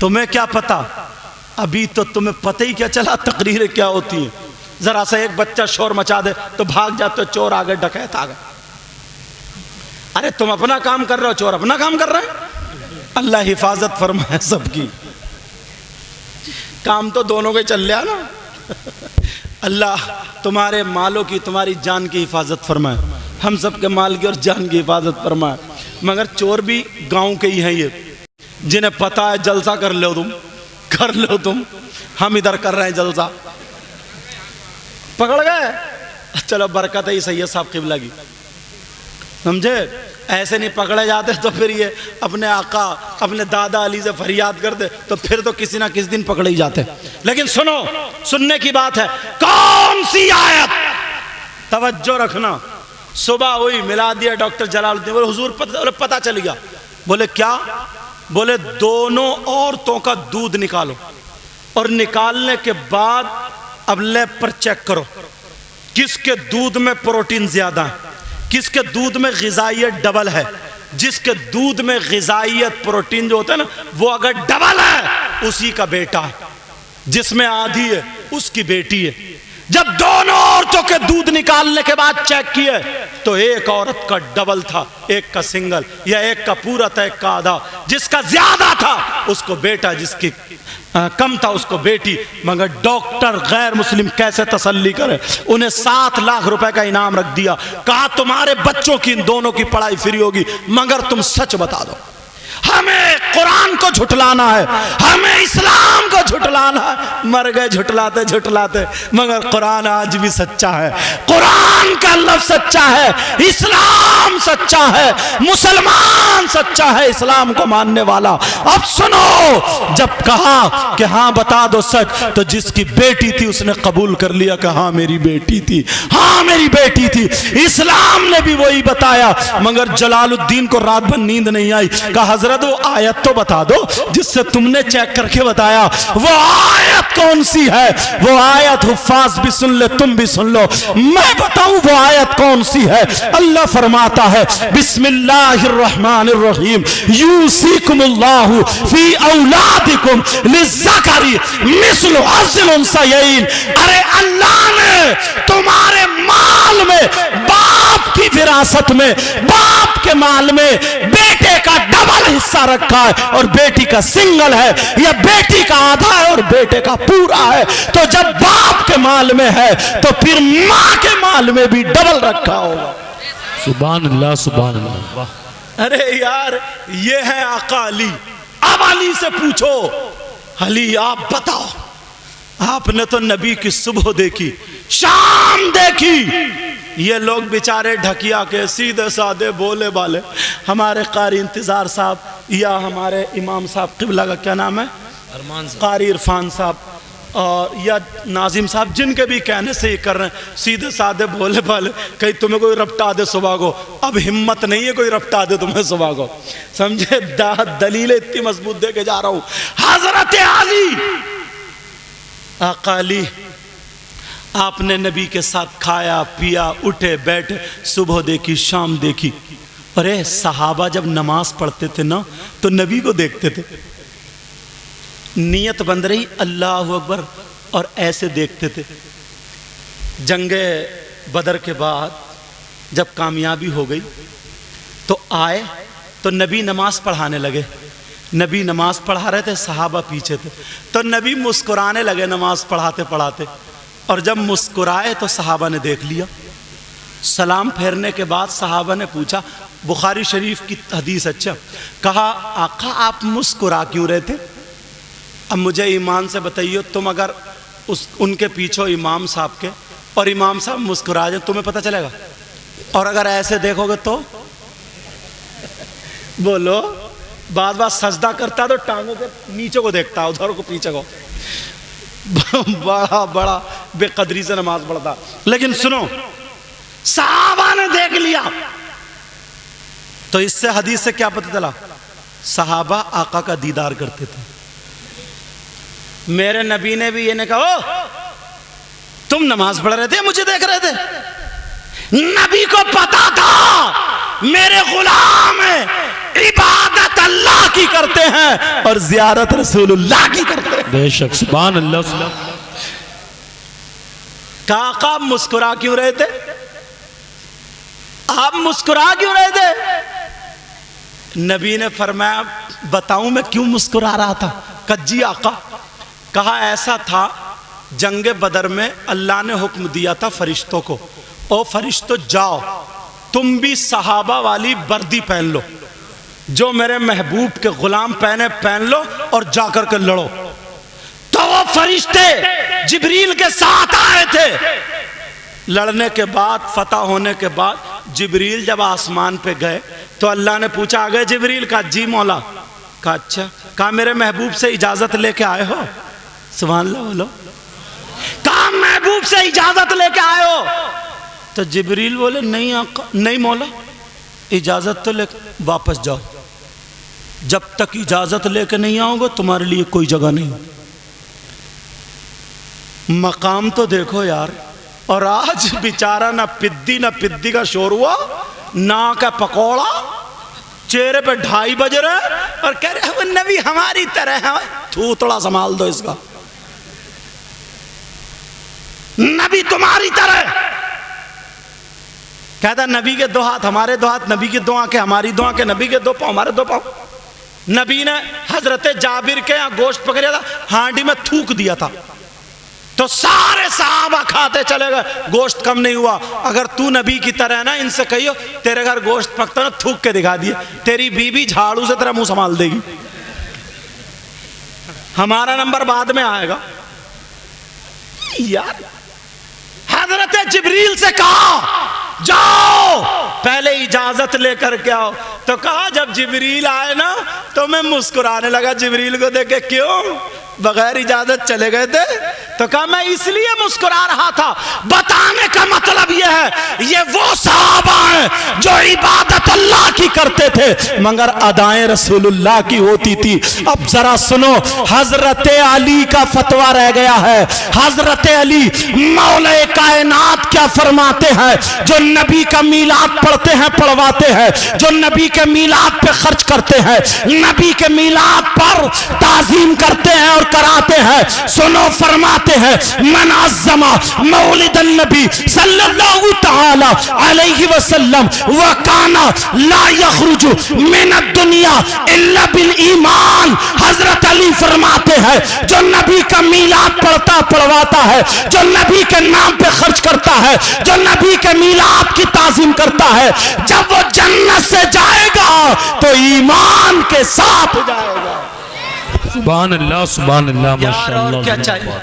تمہیں کیا پتا، ابھی تو تمہیں پتہ ہی کیا چلا تقریریں کیا ہوتی ہیں. ذرا سا ایک بچہ شور مچا دے تو بھاگ جاتے، چور آ گئے، ڈکیت آ گئے. ارے تم اپنا کام کر رہے ہو، چور اپنا کام کر رہے ہیں. اللہ حفاظت فرمائے سب کی. کام تو دونوں کے چل رہا نا. اللہ تمہارے مالوں کی، تمہاری جان کی حفاظت فرمائے، ہم سب کے مال کی اور جان کی حفاظت فرمائے. مگر چور بھی گاؤں کے ہی ہیں یہ، جنہیں پتا ہے جلسہ کر لو تم، کر لو تم. ہم ادھر کر رہے ہیں جلسہ، پکڑ گئے. چلو برکت ہے سید صاحب قبلہ کی، سمجھے. ایسے نہیں پکڑے جاتے تو پھر یہ اپنے آقا اپنے دادا علی سے فریاد کرتے تو پھر تو کسی نہ کسی دن پکڑے ہی جاتے. لیکن سنو، سننے کی بات ہے. کون سی آیت؟ توجہ رکھنا. صبح ہوئی ملا دیا ڈاکٹر جلال الدین، بولے حضور پتہ چل گیا. بولے کیا؟ بولے دونوں عورتوں کا دودھ نکالو اور نکالنے کے بعد اب لیب پر چیک کرو کس کے دودھ میں پروٹین زیادہ ہے، کس کے دودھ میں غذائیت ڈبل ہے. جس کے دودھ میں غذائیت پروٹین جو ہوتا ہے نا وہ اگر ڈبل ہے اسی کا بیٹا ہے، جس میں آدھی ہے اس کی بیٹی ہے. جب دونوں عورتوں کے دودھ نکالنے کے بعد چیک کیے تو ایک عورت کا ڈبل تھا، ایک کا سنگل، یا ایک کا پورا تھا ایک کا آدھا. جس کا زیادہ تھا اس کو بیٹا، جس کی کم تھا اس کو بیٹی. مگر ڈاکٹر غیر مسلم کیسے تسلی کرے؟ انہیں 7 لاکھ روپے کا انعام رکھ دیا، کہا تمہارے بچوں کی ان دونوں کی پڑھائی فری ہوگی مگر تم سچ بتا دو. ہمیں قرآن کو جھٹلانا ہے، ہمیں اسلام کو جھٹلانا ہے. مر گئے جھٹلاتے جھٹلاتے، مگر قرآن آج بھی سچا ہے. قرآن کا لفظ سچا ہے، اسلام سچا ہے، مسلمان سچا ہے، اسلام کو ماننے والا. اب سنو، جب کہا کہ ہاں بتا دو سچ تو جس کی بیٹی تھی اس نے قبول کر لیا کہ ہاں میری بیٹی تھی، ہاں میری بیٹی تھی. اسلام نے بھی وہی بتایا. مگر جلال الدین کو رات بھر نیند نہیں آئی. کہا حضرت وہ آیت تو بتا دو جس سے تم نے چیک کر کے بتایا. وہ آیت کون سی ہے؟ وہ آیت حفاظ بھی سن لے، تم بھی سن لو. میں بتاؤں وہ آیت کون سی ہے؟ اللہ فرماتا ہے بسم اللہ الرحمن الرحیم یوصیکم اللہ فی اولادکم للذکر مثل حظ الانثیین. ارے اللہ نے تمہارے مال میں، باپ کی وراثت میں، باپ کے مال میں بیٹے کا ڈبل حصہ رکھا ہے اور بیٹی کا سنگل ہے، یا بیٹی کا آدھا ہے اور بیٹے کا پورا ہے. تو جب باپ کے مال میں ہے تو پھر ماں کے مال میں بھی ڈبل رکھا ہوگا. سبحان اللہ سبحان اللہ. ارے یار یہ ہے آقا علی. اب علی سے پوچھو، علی آپ بتاؤ، آپ نے تو نبی کی صبح دیکھی، شام دیکھی. یہ لوگ بیچارے ڈھکیا کے سیدھے سادے بولے بالے، ہمارے قاری انتظار صاحب یا ہمارے امام صاحب قبلہ کا کیا نام ہے، قاری عرفان صاحب اور یا ناظم صاحب، جن کے بھی کہنے سے یہ کر رہے ہیں سیدھے سادے بولے بالے. کہیں تمہیں کوئی رپٹا دے صبح کو، اب ہمت نہیں ہے کوئی رپٹا دے تمہیں صبح کو، سمجھے. دلیلیں اتنی مضبوط دے کے جا رہا ہوں. حضرت علی، آقا علی، آپ نے نبی کے ساتھ کھایا پیا، اٹھے بیٹھے، صبح دیکھی شام دیکھی. ارے صحابہ جب نماز پڑھتے تھے نا تو نبی کو دیکھتے تھے، نیت بند رہی اللہ اکبر اور ایسے دیکھتے تھے. جنگ بدر کے بعد جب کامیابی ہو گئی تو آئے تو نبی نماز پڑھانے لگے. نبی نماز پڑھا رہے تھے، صحابہ پیچھے تھے، تو نبی مسکرانے لگے نماز پڑھاتے پڑھاتے. اور جب مسکرائے تو صحابہ نے دیکھ لیا. سلام پھیرنے کے بعد صحابہ نے پوچھا، بخاری شریف کی حدیث، اچھا، کہا آقا آپ مسکرا کیوں رہے تھے؟ اب مجھے ایمان سے بتائیے، تم اگر ان کے پیچھے امام صاحب کے اور امام صاحب مسکرا جائیں تمہیں پتہ چلے گا؟ اور اگر ایسے دیکھو گے تو بولو. بعد بعد سجدہ کرتا تو ٹانگوں کے نیچے کو دیکھتا، ادھر کو پیچھے کو، بڑا بڑا بے قدری سے نماز پڑھتا. لیکن سنو، صحابہ نے دیکھ لیا تو اس سے حدیث سے کیا پتہ چلا؟ صحابہ آقا کا دیدار کرتے تھے. میرے نبی نے بھی یہ نہیں کہا او تم نماز پڑھ رہے تھے مجھے دیکھ رہے تھے. نبی کو پتا تھا میرے غلام ہیں، عبادت اللہ کی کرتے ہیں اور زیارت رسول اللہ کی کرتے ہیں. بے شک سبحان اللہ سبحان اللہ. کہا آقا آپ مسکرا کیوں رہے تھے؟ آپ مسکرا کیوں رہے تھے؟ نبی نے فرمایا بتاؤں میں کیوں مسکرا رہا تھا؟ کہا جی آقا. کہا ایسا تھا جنگ بدر میں اللہ نے حکم دیا تھا فرشتوں کو، او فرشتوں جاؤ تم بھی صحابہ والی وردی پہن لو، جو میرے محبوب کے غلام پہنے پہن لو اور جا کر کے لڑو. تو وہ فرشتے جبریل کے ساتھ آئے تھے. لڑنے کے بعد فتح ہونے کے بعد جبریل جب آسمان پہ گئے تو اللہ نے پوچھا آگے جبریل. کہا جی مولا. کہا اچھا. کہا میرے محبوب سے اجازت لے کے آئے ہو؟ سبحان اللہ بولو. کہا محبوب سے اجازت لے کے آئے ہو؟ تو جبریل بولے نہیں آقا نہیں مولا اجازت تو لے واپس جاؤ، جب تک اجازت لے کے نہیں آؤ گے تمہارے لیے کوئی جگہ نہیں. مقام تو دیکھو یار. اور آج بیچارہ نہ پدی کا شور ہوا نہ کا پکوڑا، چہرے پہ 2:30 بج رہے اور کہہ رہے وہ نبی ہماری طرح ہے. تھوتڑا سنبھال دو اس کا. نبی تمہاری طرح. کہتا نبی کے 2 ہاتھ ہمارے 2 ہاتھ، نبی کی 2 آنکھیں ہماری 2 آنکھیں، نبی کے 2 پاؤں ہمارے 2 پاؤں. نبی نے حضرت جابر کے یہاں گوشت پکڑیا تھا، ہانڈی میں تھوک دیا تھا تو سارے صحابہ کھاتے چلے گئے، گوشت کم نہیں ہوا. اگر تو نبی کی طرح ہے نا ان سے کہیو تیرے گھر گوشت پکتا نا تھوک کے دکھا دیے، تیری بیوی جھاڑو سے تیرا منہ سنبھال دے گی. ہمارا نمبر بعد میں آئے گا. یار حضرت جبریل سے کہا جاؤ پہلے اجازت لے کر کے آؤ. تو کہا جب جبریل آئے نا تو میں مسکرانے لگا. جبریل کو دیکھ کے کیوں بغیر اجازت چلے گئے تھے؟ تو کہا میں اس لیے مسکرا رہا تھا، بتانے کا مطلب یہ ہے یہ وہ صحابہ ہیں جو عبادت اللہ کی کرتے تھے مگر ادائیں رسول اللہ کی ہوتی تھی. اب ذرا سنو حضرت علی کا فتویٰ رہ گیا ہے. حضرت علی مولا کائنات کیا فرماتے ہیں؟ جو نبی کا میلاد پڑھتے ہیں پڑھواتے ہیں، جو نبی کے میلاد پہ خرچ کرتے ہیں، نبی کے میلاد پر تعظیم کرتے ہیں اور کراتے ہیں، سنو فرماتے ہیں من عظم مولد النبی صلی اللہ تعالی علیہ وسلم وکان لا یخرج من الدنیا الا بالایمان. حضرت علی فرماتے ہیں جو نبی کا میلاد پڑھتا پڑھواتا ہے، جو نبی کے نام پہ خرچ کرتا ہے، جو نبی کے میلاد کی تعظیم کرتا ہے، جب وہ جنت سے جائے گا تو ایمان کے ساتھ جائے گا. سبحان اللہ سبحان اللہ ماشاءاللہ. اور کیا چاہیے؟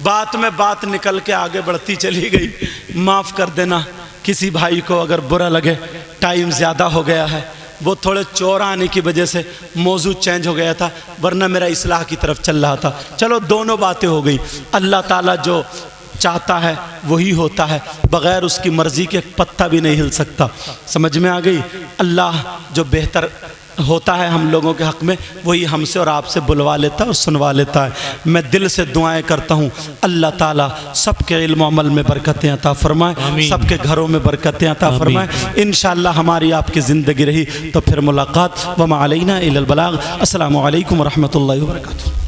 بات میں بات نکل کے آگے بڑھتی چلی گئی. معاف کر دینا کسی بھائی کو اگر برا لگے، ٹائم زیادہ ہو گیا ہے، وہ تھوڑے چور آنے کی وجہ سے موضوع چینج ہو گیا تھا، ورنہ میرا اصلاح کی طرف چل رہا تھا. چلو دونوں باتیں ہو گئی. اللہ تعالیٰ جو چاہتا ہے وہی ہوتا ہے، بغیر اس کی مرضی کے پتہ بھی نہیں ہل سکتا. سمجھ میں آ گئی؟ اللہ جو بہتر ہوتا ہے ہم لوگوں کے حق میں وہی ہم سے اور آپ سے بلوا لیتا ہے اور سنوا لیتا ہے. میں دل سے دعائیں کرتا ہوں اللہ تعالیٰ سب کے علم و عمل میں برکتیں عطا فرمائے، سب کے گھروں میں برکتیں عطا فرمائے. انشاءاللہ ہماری آپ کی زندگی رہی تو پھر ملاقات. وما علینا الا البلاغ. السلام علیکم ورحمۃ اللہ وبرکاتہ.